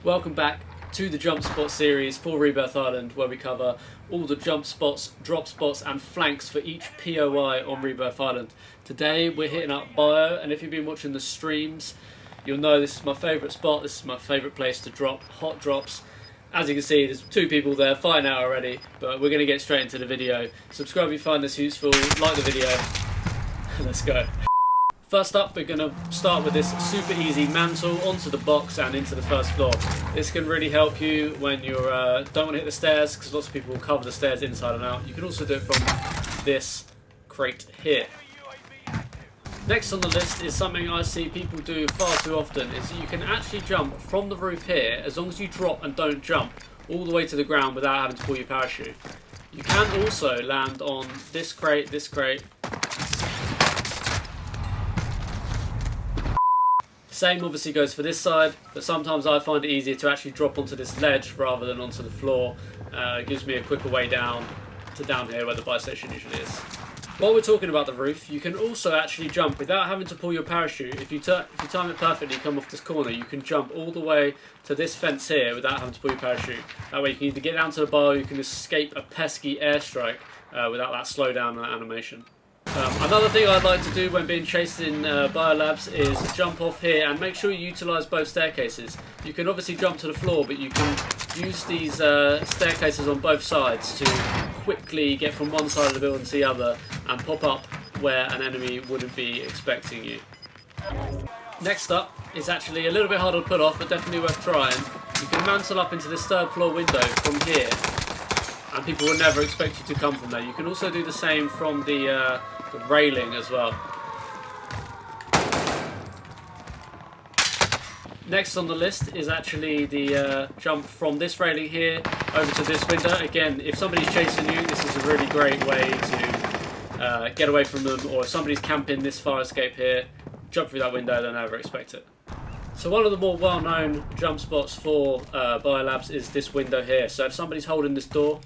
Welcome back to the jump spot series for Rebirth Island, where we cover all the jump spots, drop spots and flanks for each POI on Rebirth Island. Today we're hitting up Bio, and if you've been watching the streams you'll know this is my favourite spot. This is my favourite place to drop hot drops. As you can see, there's two people there fighting out already, but we're going to get straight into the video. Subscribe if you find this useful, like the video, let's go. First up, we're going to start with this super easy mantle onto the box and into the first floor. This can really help you when you don't want to hit the stairs, because lots of people will cover the stairs inside and out. You can also do it from this crate here. Next on the list is something I see people do far too often, is you can actually jump from the roof here, as long as you drop and don't jump, all the way to the ground without having to pull your parachute. You can also land on this crate, Same obviously goes for this side, but sometimes I find it easier to actually drop onto this ledge rather than onto the floor. It gives me a quicker way down to down here where the buy station usually is. While we're talking about the roof, you can also actually jump without having to pull your parachute. If you time it perfectly, come off this corner, you can jump all the way to this fence here without having to pull your parachute. That way you can either get down to the bar, or you can escape a pesky airstrike without that slowdown animation. Another thing I'd like to do when being chased in Biolabs is jump off here and make sure you utilise both staircases. You can obviously jump to the floor, but you can use these staircases on both sides to quickly get from one side of the building to the other and pop up where an enemy wouldn't be expecting you. Next up is actually a little bit harder to pull off, but definitely worth trying. You can mantle up into this third floor window from here, and people will never expect you to come from there. You can also do the same from the railing as well. Next on the list is actually the jump from this railing here over to this window. Again, if somebody's chasing you, this is a really great way to get away from them, or if somebody's camping this fire escape here, jump through that window, they'll never expect it. So one of the more well-known jump spots for Biolabs is this window here. So if somebody's holding this door,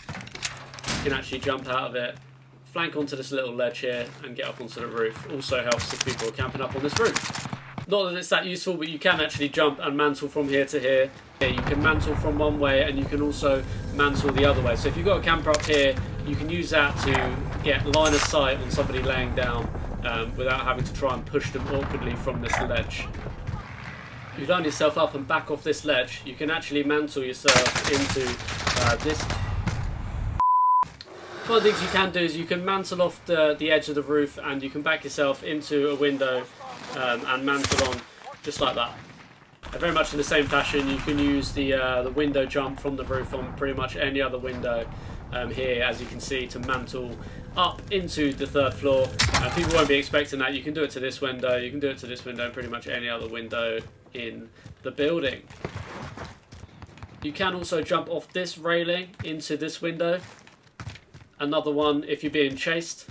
you can actually jump out of it, flank onto this little ledge here and get up onto the roof. Also helps if people are camping up on this roof. Not that it's that useful, but you can actually jump and mantle from here to here. You can mantle from one way and you can also mantle the other way. So if you've got a camper up here, you can use that to get line of sight on somebody laying down without having to try and push them awkwardly from this ledge. If you line yourself up and back off this ledge, you can actually mantle yourself into this. One of the things you can do is you can mantle off the edge of the roof, and you can back yourself into a window and mantle on just like that. Very much in the same fashion, you can use the window jump from the roof on pretty much any other window here, as you can see, to mantle up into the third floor. People won't be expecting that. You can do it to this window, you can do it to this window, and pretty much any other window in the building. You can also jump off this railing into this window. Another one if you're being chased.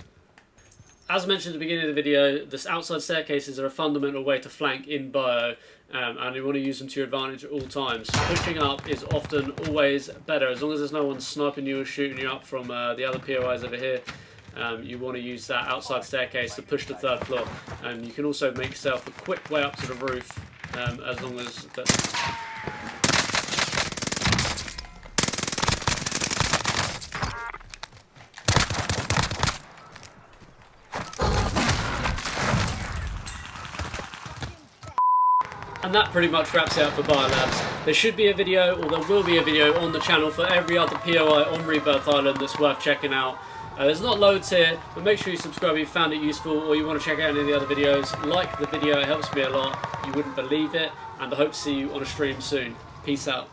As mentioned at the beginning of the video, the outside staircases are a fundamental way to flank in Bio, and you want to use them to your advantage at all times. Pushing up is often always better, as long as there's no one sniping you or shooting you up from the other POIs over here. You want to use that outside staircase to push the third floor. You can also make yourself a quick way up to the roof, as long as that. And that pretty much wraps it up for Biolabs. There should be a video, or there will be a video on the channel for every other POI on Rebirth Island that's worth checking out. There's not loads here, but make sure you subscribe if you found it useful, or you want to check out any of the other videos. Like the video, it helps me a lot. You wouldn't believe it. And I hope to see you on a stream soon. Peace out.